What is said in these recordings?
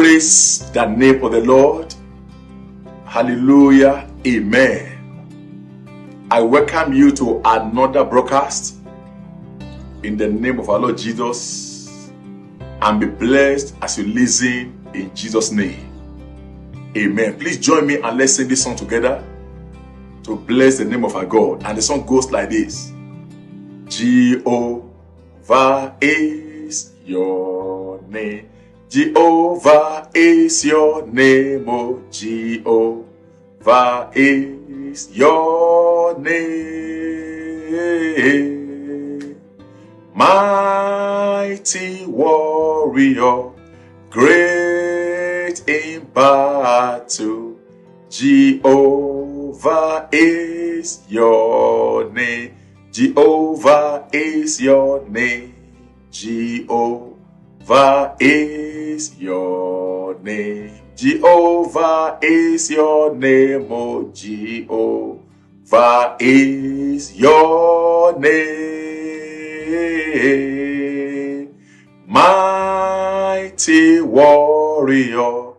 Praise the name of the Lord. Hallelujah. Amen. I welcome you to another broadcast in the name of our Lord Jesus, and be blessed as you listen in Jesus' name. Amen. Please join me and let's sing this song together to bless the name of our God. And the song goes like this. Jehovah is your name. Jehovah is your name, oh Jehovah is your name. Mighty warrior, great in battle, Jehovah is your name. Jehovah is your name. Jehovah is your name. Jehovah is your name, oh Jehovah is your name. Mighty warrior,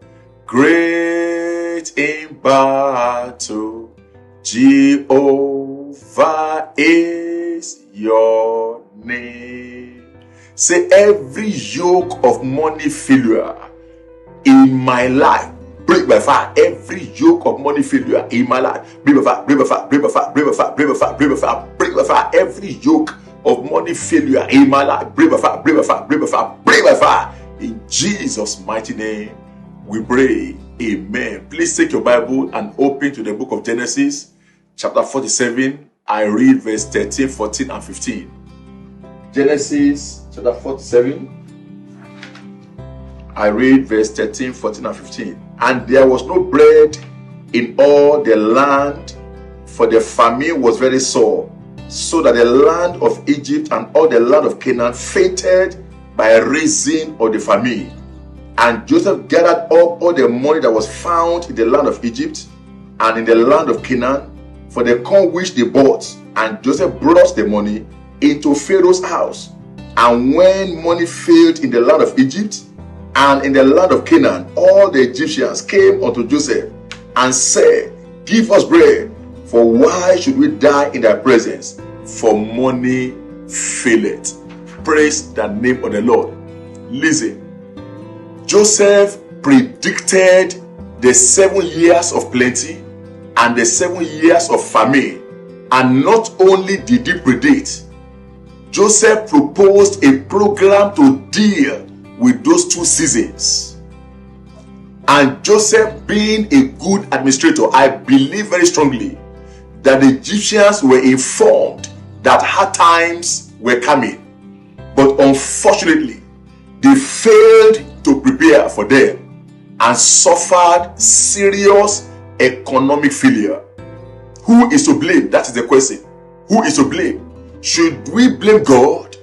great in battle, Jehovah is your name. Say, every yoke of money failure in my life, break by fire. Every yoke of money failure in my life, break by fire, break by fire, break by fire, break by fire, break by fire, break by fire, break by fire. Every yoke of money failure in my life, break by fire, break by fire, break by fire, break by fire. In Jesus' mighty name, we pray. Amen. Please take your Bible and open to the book of Genesis, chapter 47. I read verse 13, 14, and 15. Genesis chapter 47. I read verse 13, 14, and 15. And there was no bread in all the land, for the famine was very sore, so that the land of Egypt and all the land of Canaan fainted by reason of the famine. And Joseph gathered up all the money that was found in the land of Egypt and in the land of Canaan for the corn which they bought. And Joseph brought the money into Pharaoh's house. And when money failed in the land of Egypt and in the land of Canaan, all the Egyptians came unto Joseph and said, give us bread, for why should we die in thy presence? For money faileth. Praise the name of the Lord. Listen, Joseph predicted the 7 years of plenty and the 7 years of famine. And not only did he predict, Joseph proposed a program to deal with those 2 seasons. And Joseph, being a good administrator, I believe very strongly that the Egyptians were informed that hard times were coming. But unfortunately, they failed to prepare for them and suffered serious economic failure. Who is to blame? That is the question. Who is to blame? Should we blame God,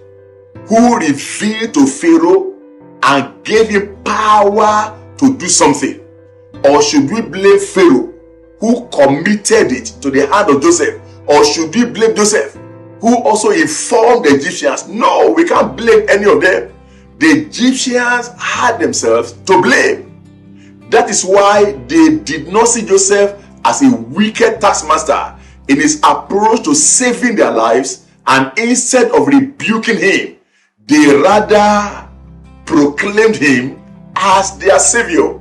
who revealed to Pharaoh and gave him power to do something? Or should we blame Pharaoh, who committed it to the hand of Joseph? Or should we blame Joseph, who also informed the Egyptians? No, we can't blame any of them. The Egyptians had themselves to blame. That is why they did not see Joseph as a wicked taskmaster in his approach to saving their lives, and instead of rebuking him, they rather proclaimed him as their savior.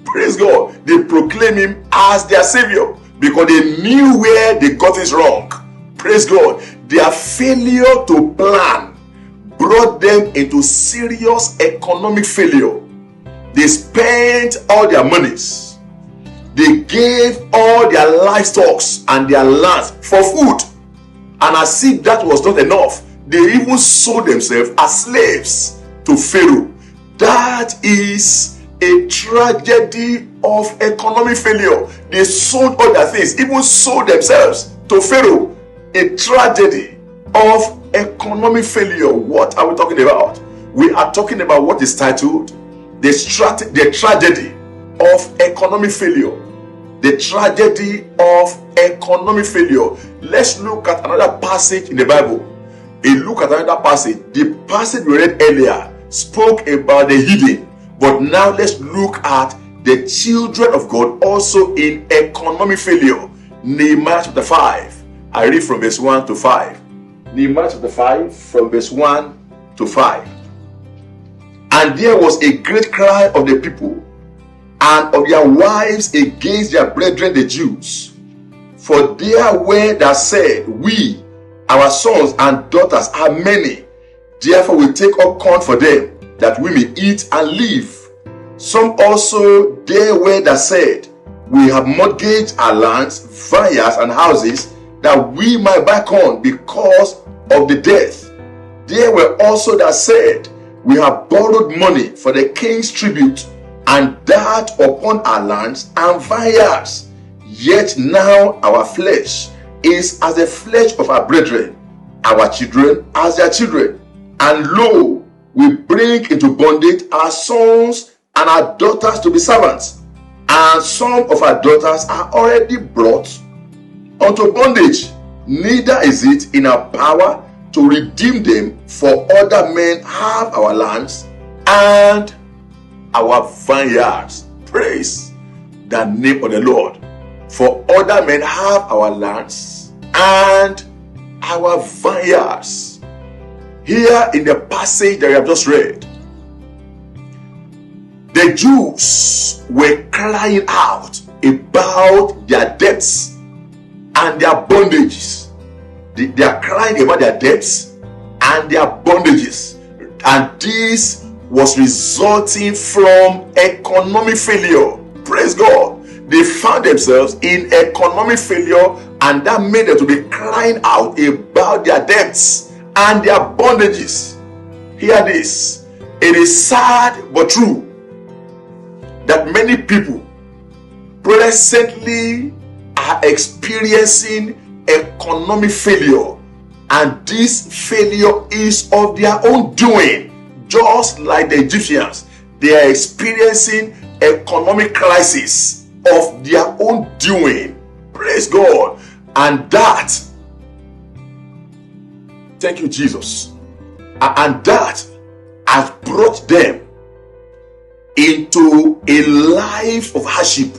Praise God. They proclaimed him as their savior because they knew where they got it wrong. Praise God. Their failure to plan brought them into serious economic failure. They spent all their monies. They gave all their livestock and their lands for food. And as if that was not enough, they even sold themselves as slaves to Pharaoh. That is a tragedy of economic failure. They sold all their things, even sold themselves to Pharaoh. A tragedy of economic failure. What are we talking about? We are talking about what is titled the tragedy of economic failure. The tragedy of economic failure. Let's look at another passage in the Bible. A look at another passage. The passage we read earlier spoke about the hidden, But now let's look at the children of God also in economic failure. Nehemiah chapter 5. I read from verse 1 to 5. Nehemiah chapter 5 from verse 1 to 5. And there was a great cry of the people and of their wives against their brethren the Jews. For there were that said, we, our sons and daughters are many, therefore we take up corn for them, that we may eat and live. Some also there were that said, we have mortgaged our lands, vineyards, and houses, that we might buy corn because of the death. There were also that said, we have borrowed money for the king's tribute, and that upon our lands and vineyards. Yet now our flesh is as the flesh of our brethren, our children as their children. And lo, we bring into bondage our sons and our daughters to be servants. And some of our daughters are already brought unto bondage. Neither is it in our power to redeem them, for other men have our lands and our vineyards. Praise the name of the Lord. For other men have our lands and our vineyards. Here in the passage that we have just read, the Jews were crying out about their debts and their bondages. They are crying about their debts and their bondages. And this was resulting from economic failure. Praise God. They found themselves in economic failure, and that made them to be crying out about their debts and their bondages. Hear this. It is sad but true that many people presently are experiencing economic failure, and this failure is of their own doing. Just like the Egyptians, they are experiencing economic crisis of their own doing. Praise God. And that, thank you Jesus, and that has brought them into a life of hardship.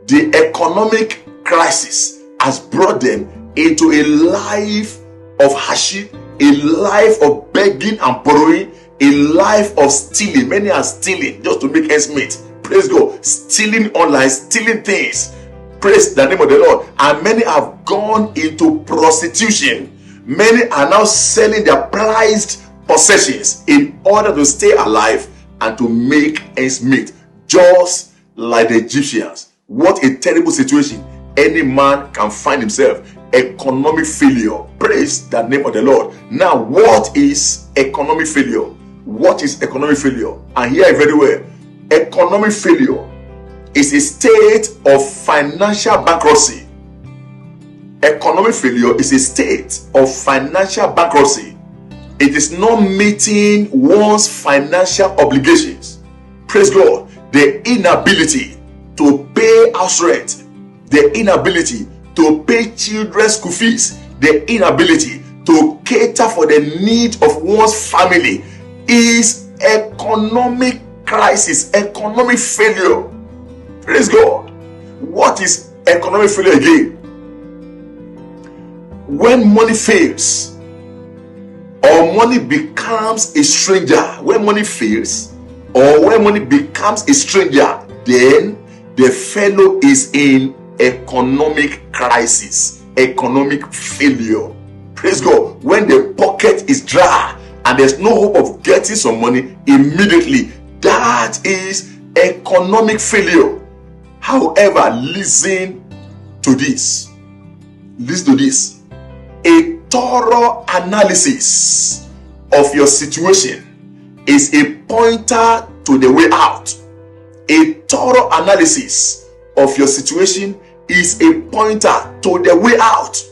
The economic crisis has brought them into a life of hardship, a life of begging and borrowing, a life of stealing. Many are stealing just to make ends meet. Praise God. Stealing online, stealing things. Praise the name of the Lord. And many have gone into prostitution. Many are now selling their prized possessions in order to stay alive and to make ends meet. Just like the Egyptians. What a terrible situation any man can find himself. Economic failure. Praise the name of the Lord. Now, what is economic failure? What is economic failure? And hear it very well. Economic failure is a state of financial bankruptcy. Economic failure is a state of financial bankruptcy. It is not meeting one's financial obligations. Praise God. The inability to pay house rent, the inability to pay children's school fees, the inability to cater for the need of one's family is economic crisis, economic failure. Praise God. What is economic failure again? When money fails or money becomes a stranger, when money fails or when money becomes a stranger, then the fellow is in economic crisis, economic failure. Praise God. When the pocket is dry and there's no hope of getting some money immediately, that is economic failure. However, listen to this. Listen to this. A thorough analysis of your situation is a pointer to the way out. A thorough analysis of your situation is a pointer to the way out.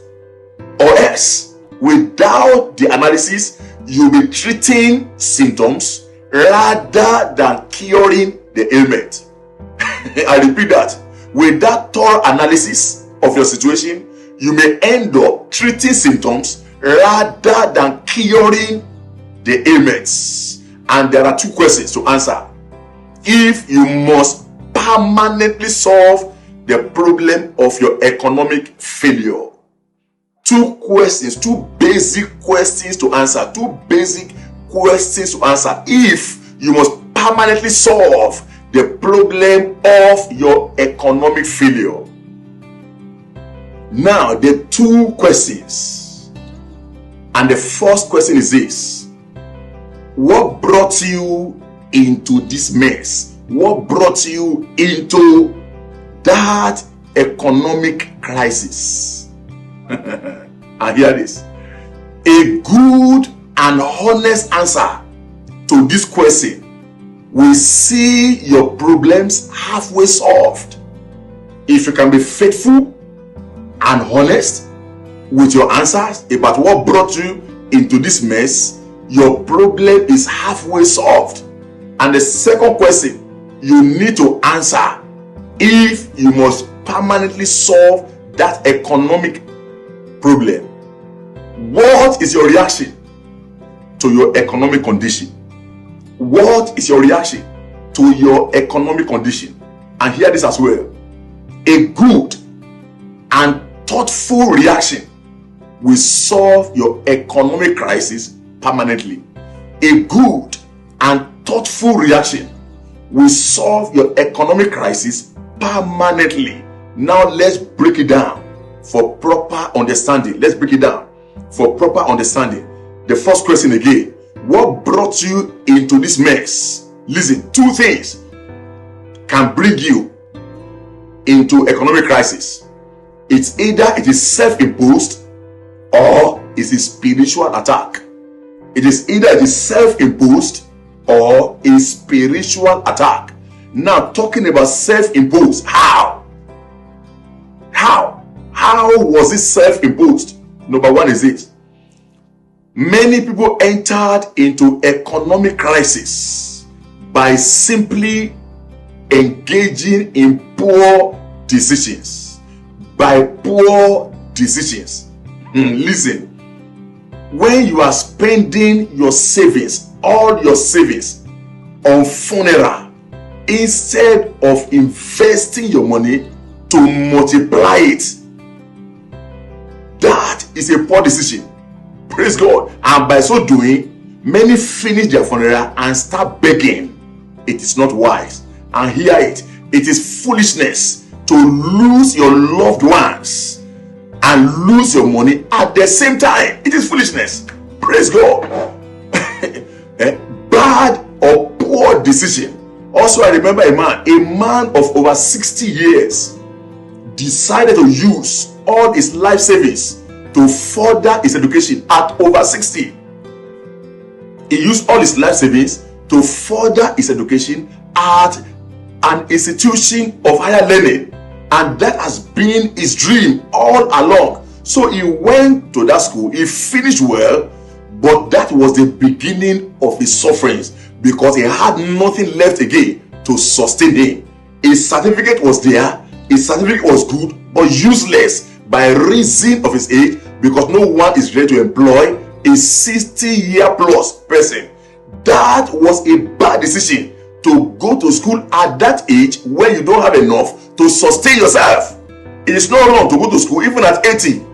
Or else, without the analysis, you'll be treating symptoms rather than curing the ailment. I repeat that. Without thorough analysis of your situation, you may end up treating symptoms rather than curing the ailments. And there are two questions to answer. if you must permanently solve the problem of your economic failure. Two basic questions to answer. If you must permanently solve the problem of your economic failure. Now, the two questions. And the first question is this: what brought you into this mess? What brought you into that economic crisis? And hear this. A good and honest answer to this question will see your problems halfway solved. If you can be faithful and honest with your answers about what brought you into this mess, your problem is halfway solved. And the second question you need to answer, if you must permanently solve that economic problem, what is your reaction to your economic condition? What is your reaction to your economic condition? And hear this as well. A good and thoughtful reaction will solve your economic crisis permanently. A good and thoughtful reaction will solve your economic crisis permanently. Now let's break it down for proper understanding. The first question again: what brought you into this mess? Listen, two things can bring you into economic crisis. It's either it is self-imposed or it's a spiritual attack. It is either it is self-imposed or a spiritual attack. Now, talking about self-imposed, how was it self-imposed? Number one is this: many people entered into economic crisis by simply engaging in poor decisions. Listen, when you are spending your savings, all your savings, on funeral instead of investing your money to multiply it, that is a poor decision. Praise God. And by so doing, many finish their funeral and start begging. It is not wise. And hear it. It is foolishness to lose your loved ones and lose your money at the same time. It is foolishness. Praise God. Bad or poor decision. Also, I remember a man of over 60 years decided to use all his life savings to further his education at over 60. He used all his life savings to further his education at an institution of higher learning, and that has been his dream all along. So he went to that school, he finished well, but that was the beginning of his sufferings, because he had nothing left again to sustain him. His certificate was there, his certificate was good, but useless by reason of his age, because no one is ready to employ a 60-year plus person. That was a bad decision, to go to school at that age when you don't have enough to sustain yourself. It is not wrong to go to school even at 80,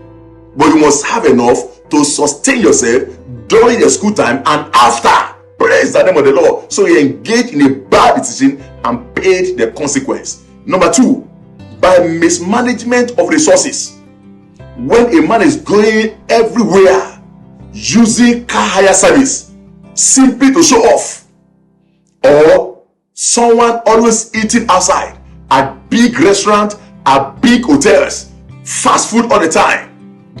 but you must have enough to sustain yourself during your school time and after. Praise the name of the Lord. So he engaged in a bad decision and paid the consequence. Number two, by mismanagement of resources. When a man is going everywhere using car hire service simply to show off, or someone always eating outside at big restaurants, at big hotels, fast food all the time,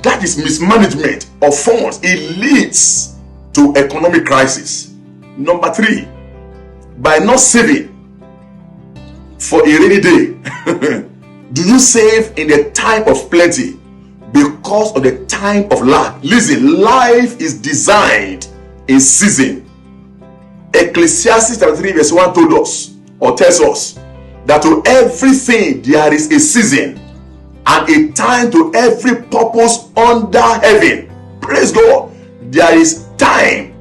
that is mismanagement of funds. It leads to economic crisis. Number three, by not saving for a rainy day. Do you save in the time of plenty because of the time of lack? Listen, life is designed in season. Ecclesiastes chapter 3 verse 1 told us, or tells us, that to everything there is a season and a time to every purpose under heaven. Praise God. There is time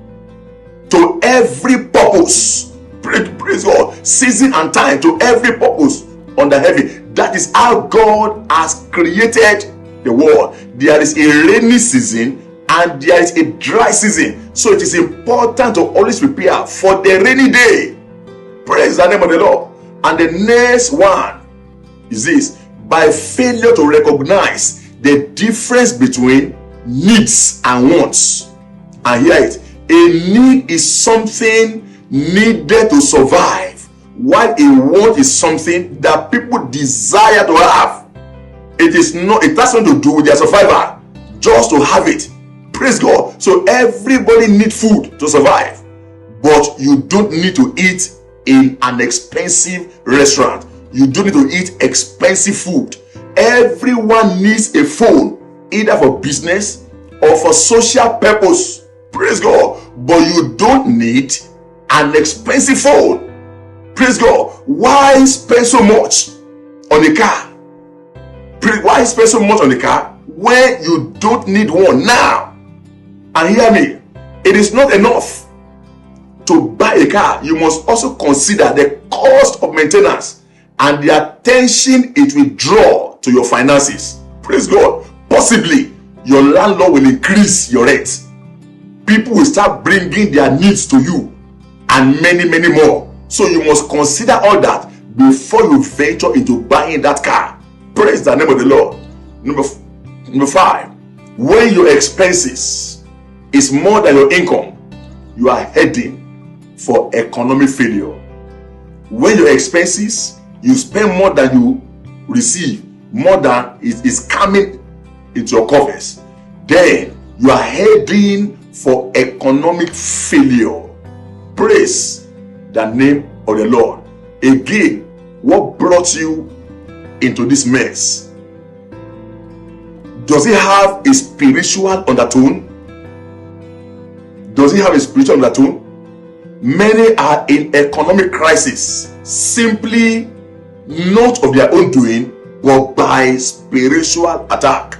to every purpose. Praise God. Season and time to every purpose under heaven. That is how God has created the world. There is a rainy season and there is a dry season. So it is important to always prepare for the rainy day. Praise the name of the Lord. And the next one is this: by failure to recognize the difference between needs and wants. And hear it: a need is something needed to survive, while a want is something that people desire to have. It has nothing to do with their survival, just to have it. Praise God. So everybody needs food to survive, but you don't need to eat in an expensive restaurant. You don't need to eat expensive food. Everyone needs a phone, either for business or for social purpose. Praise God. But you don't need an expensive phone. Praise God. Why spend so much on a car? Why spend so much on a car when you don't need one now? And hear me, it is not enough to buy a car. You must also consider the cost of maintenance and the attention it will draw to your finances. Praise God. Possibly your landlord will increase your rent. People will start bringing their needs to you, and many more. So you must consider all that before you venture into buying that car. Praise the name of the Lord. Number 5, when your expenses is more than your income, you are heading for economic failure. When your expenses, you spend more than you receive, more than is coming into your coffers, then you are heading for economic failure. Praise the name of the Lord. Again, what brought you into this mess? Does it have a spiritual undertone? Does it have a spiritual undertone? Many are in economic crisis, simply not of their own doing, but by spiritual attack.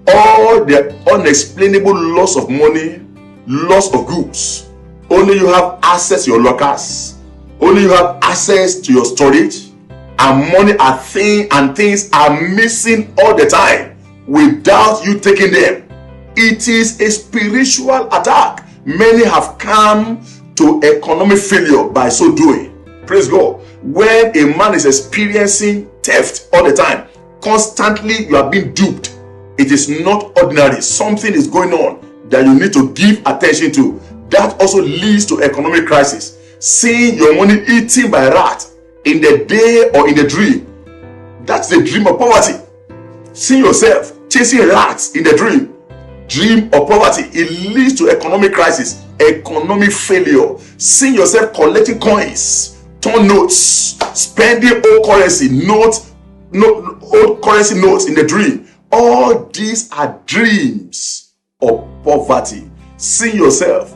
All the unexplainable loss of money, loss of goods. Only you have access to your lockers. Only you have access to your storage. And money and things are missing all the time without you taking them. It is a spiritual attack. Many have come to economic failure by so doing. Praise God. When a man is experiencing theft all the time, constantly you are being duped, it is not ordinary. Something is going on that you need to give attention to. That also leads to economic crisis. Seeing your money eaten by a rat in the day or in the dream, that's the dream of poverty. Seeing yourself chasing rats in the dream of poverty, it leads to economic crisis, economic failure. Seeing yourself collecting coins, torn notes, spending old currency notes in the dream. All these are dreams of poverty. Seeing yourself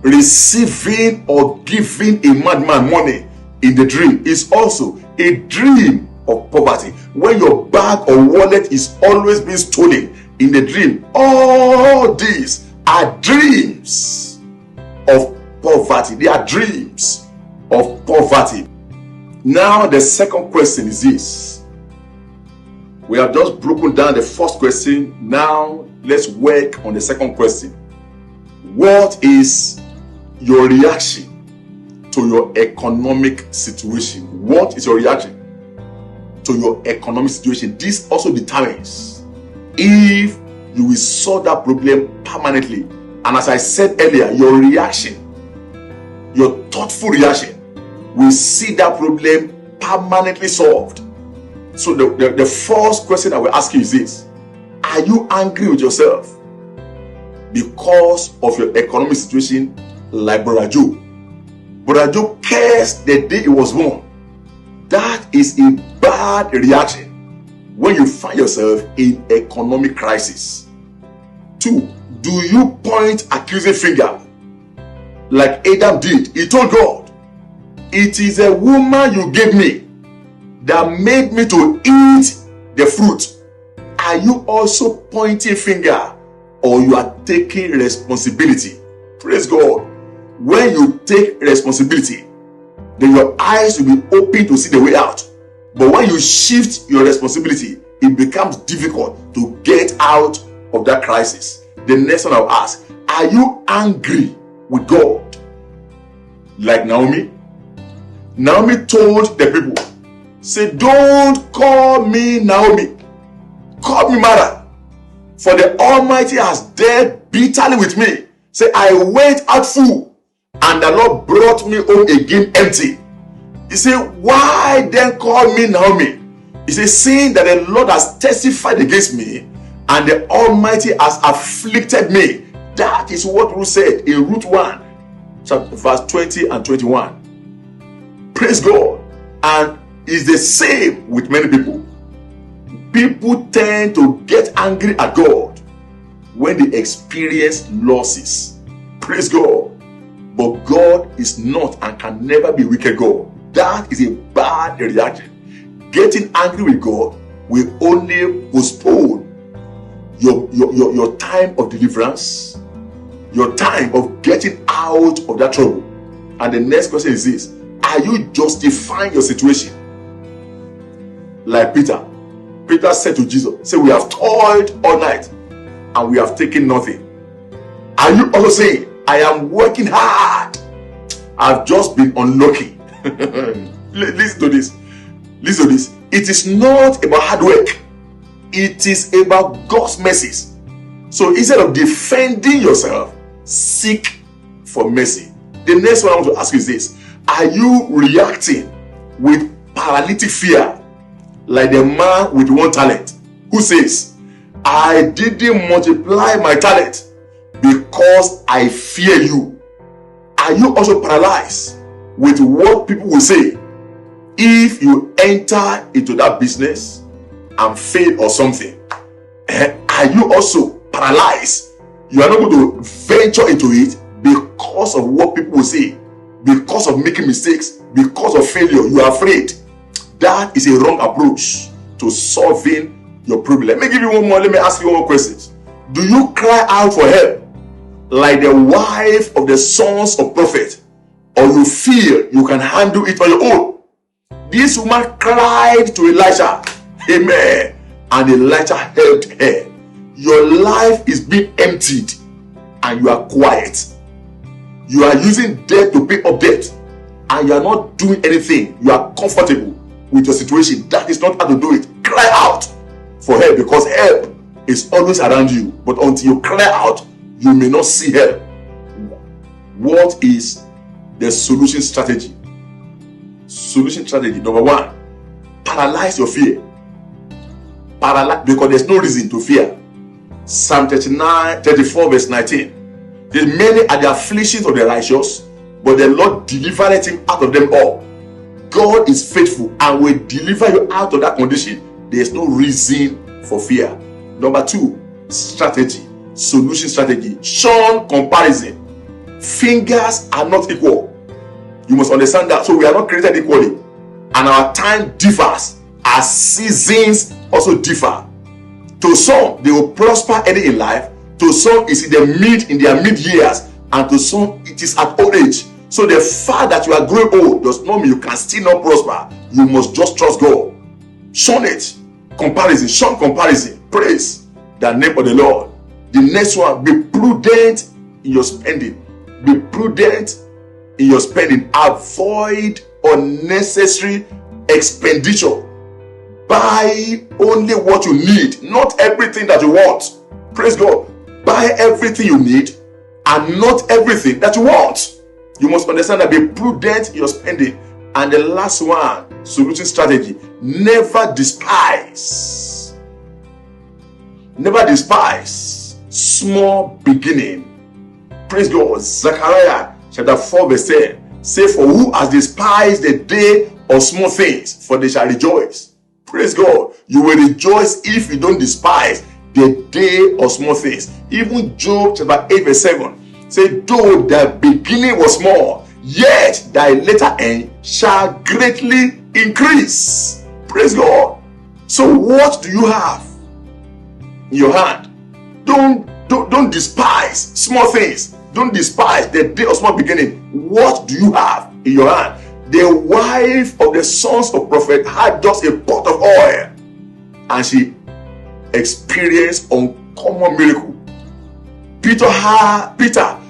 receiving or giving a madman money in the dream is also a dream of poverty. When your bag or wallet is always being stolen in the dream, all these are dreams of poverty. They are dreams of poverty. Now the second question is this. We have just broken down the first question. Now let's work on the second question. What is your reaction to your economic situation? What is your reaction to your economic situation? This also determines if you will solve that problem permanently. And as I said earlier, your reaction, your thoughtful reaction, will see that problem permanently solved. So the first question I will ask you is this: are you angry with yourself because of your economic situation, like Brother Job? Brother Job cursed the day he was born. That is a bad reaction when you find yourself in economic crisis. 2, do you point accusing finger like Adam did? He told God, "It is a woman you gave me that made me to eat the fruit." Are you also pointing finger, or you are taking responsibility? Praise God. When you take responsibility, then your eyes will be open to see the way out. But when you shift your responsibility, it becomes difficult to get out of that crisis. The next one I'll ask, are you angry with God? Like Naomi? Naomi told the people, say, don't call me Naomi, call me Mara. For the Almighty has dealt bitterly with me. Say, I went out full, and the Lord brought me home again empty. He said, why then call me Naomi? He said, seeing that the Lord has testified against me, and the Almighty has afflicted me. That is what Ruth said in Ruth 1, verse 20 and 21. Praise God. And it's the same with many people. People tend to get angry at God when they experience losses. Praise God. But God is not and can never be wicked God. That is a bad reaction. Getting angry with God will only postpone your time of deliverance, your time of getting out of that trouble. And the next question is this: are you justifying your situation? Like Peter. Peter said to Jesus, say, we have toiled all night and we have taken nothing. Are you also saying, I am working hard, I've just been unlucky? Listen to this. Listen to this. It is not about hard work. It is about God's mercies. So instead of defending yourself, seek for mercy. The next one I want to ask you is this: are you reacting with paralytic fear, like the man with 1 talent who says, I didn't multiply my talent because I fear you? Are you also paralyzed with what people will say if you enter into that business and fail or something? Are you also paralyzed? You are not going to venture into it because of what people will say, because of making mistakes, because of failure. You are afraid. That is a wrong approach to solving your problem. Let me give you one more. Let me ask you one more question. Do you cry out for help like the wife of the sons of prophet, or you feel you can handle it on your own? This woman cried to Elijah, amen, and Elijah helped her. Your life is being emptied and you are quiet. You are using debt to pay up debt and you are not doing anything. You are comfortable with your situation. That is not how to do it. Cry out for help, because help is always around you. But until you cry out, you may not see help. What is the solution strategy? Solution strategy number 1: paralyze your fear. Paralyze, because there's no reason to fear. Psalm 34 verse 19. Many are the afflictions of the righteous, but the Lord delivered him out of them all. God is faithful and will deliver you out of that condition. There is no reason for fear. Number 2, strategy, solution strategy. Shun comparison. Fingers are not equal. You must understand that. So we are not created equally, and our time differs. Our seasons also differ. To some, they will prosper early in life. To some, it's in their mid years, and to some, it is at old age. So the fact that you are growing old does not mean you can still not prosper. You must just trust God. Shun it. Comparison. Shun comparison. Praise the name of the Lord. The next one: be prudent in your spending. Be prudent in your spending. Avoid unnecessary expenditure. Buy only what you need, not everything that you want. Praise God. Buy everything you need and not everything that you want. You must understand that. Be prudent in your spending. And the last one, solution strategy: never despise. Never despise small beginning. Praise God. Zechariah chapter 4 verse 10. Say, for who has despised the day of small things, for they shall rejoice. Praise God. You will rejoice if you don't despise the day of small things. Even Job chapter 8 verse 7. Say, though the beginning was small, yet thy later end shall greatly increase. Praise God. So what do you have in your hand? Don't despise small things. Don't despise the day of small beginning. What do you have in your hand? The wife of the sons of prophet had just a pot of oil, and she experienced uncommon miracle. Peter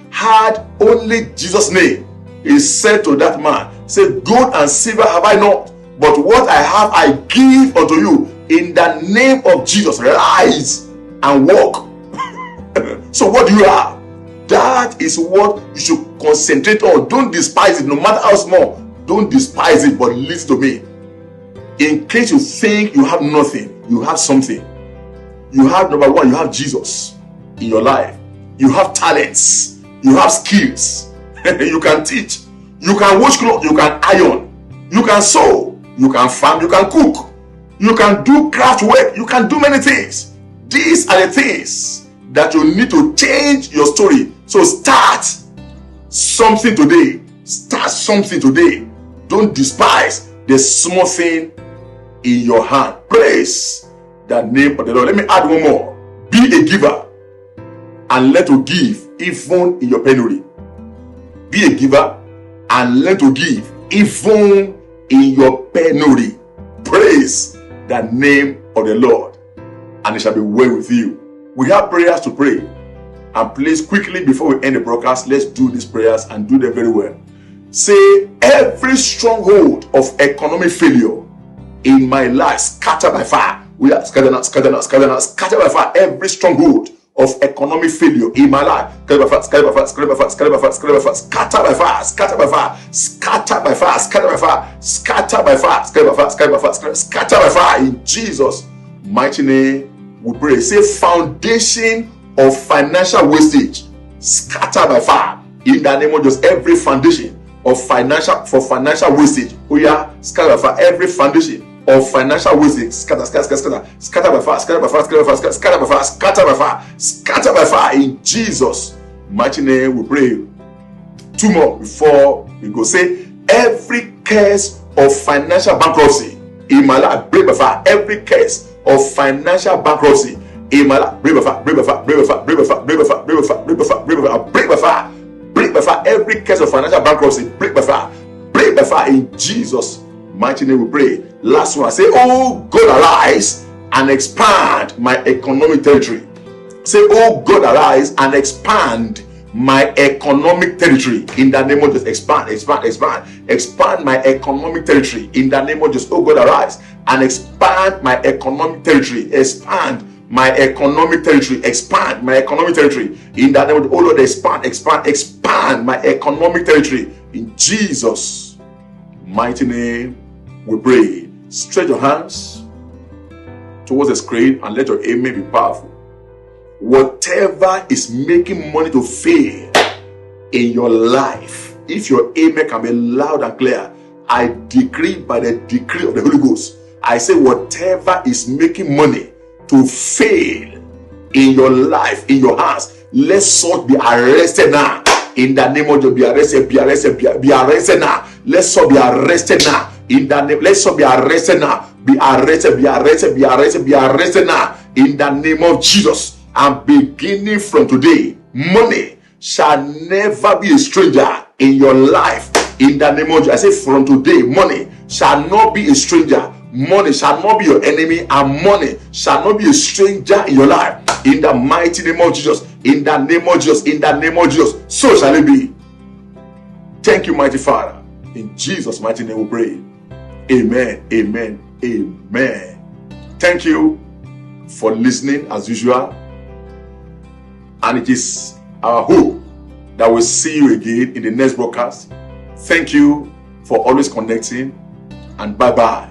had only Jesus' name. He said to that man, say, gold and silver have I not, but what I have I give unto you. In the name of Jesus, rise and walk. So what do you have? That is what you should concentrate on. Don't despise it, no matter how small. Don't despise it, but listen to me. In case you think you have nothing, you have something. You have, number one, you have Jesus in your life. You have talents. You have skills. You can teach. You can wash clothes. You can iron. You can sew. You can farm. You can cook. You can do craft work. You can do many things. These are the things that you need to change your story. So start something today. Start something today. Don't despise the small thing in your hand. Praise the name of the Lord. Let me add one more. Be a giver and learn to give even in your penury. Be a giver and learn to give even in your penury. Praise the name of the Lord, and it shall be well with you. We have prayers to pray, and please, quickly before we end the broadcast, let's do these prayers and do them very well. Say, every stronghold of economic failure in my life, scatter by fire. We are scatter by fire. Every stronghold of economic failure in my life, scatter by fire, scatter by fire, scatter by fire, scatter by fire, scatter by fire, scatter by fire, scatter by fire, scatter by fire, scatter by fire, scatter by fire, scatter by fire, scatter by fire. In Jesus' mighty name, we pray. Say, foundation of financial wastage, scatter by fire. In the name of Jesus, every foundation of financial wastage, oh yeah, scatter by fire. Every foundation of financial wastage, scatter by fire, scatter by fire, scatter by fire, scatter by fire, scatter by fire, scatter by fire. In Jesus' mighty name, we pray. Two more before we go. Say, every curse of financial bankruptcy in my life, break by fire. Every curse of financial bankruptcy in my life, break by fire, break by fire, break by fire, break by fire, break by fire, break by fire, break by fire, break by fire, break by fire, break by fire. Every curse of financial bankruptcy, break by fire, break by fire. In Jesus' mighty name we pray. Last one. Say, oh God, arise and expand my economic territory. Say, oh God, arise and expand my economic territory. In the name of Jesus, expand my economic territory. In the name of Jesus, oh God, arise and expand my economic territory. Expand my economic territory. Expand my economic territory. In the name of the oh Lord, expand my economic territory. In Jesus' mighty name we pray. Stretch your hands towards the screen and let your amen be powerful. Whatever is making money to fail in your life, if your amen can be loud and clear, I decree by the decree of the Holy Ghost, I say whatever is making money to fail in your life, in your hands, let such be arrested now. In the name of Jesus, be arrested now. Let such be arrested now. In the name, let such be arrested now. Be arrested now. In the name of Jesus. And beginning from today, money shall never be a stranger in your life. In the name of Jesus, I say from today, money shall not be a stranger. Money shall not be your enemy, and money shall not be a stranger in your life. In the mighty name of Jesus. In the name of Jesus. In the name of Jesus. So shall it be. Thank you, mighty Father. In Jesus' mighty name we pray. Amen. Amen. Amen. Thank you for listening as usual. And it is our hope that we'll see you again in the next broadcast. Thank you for always connecting, and bye-bye.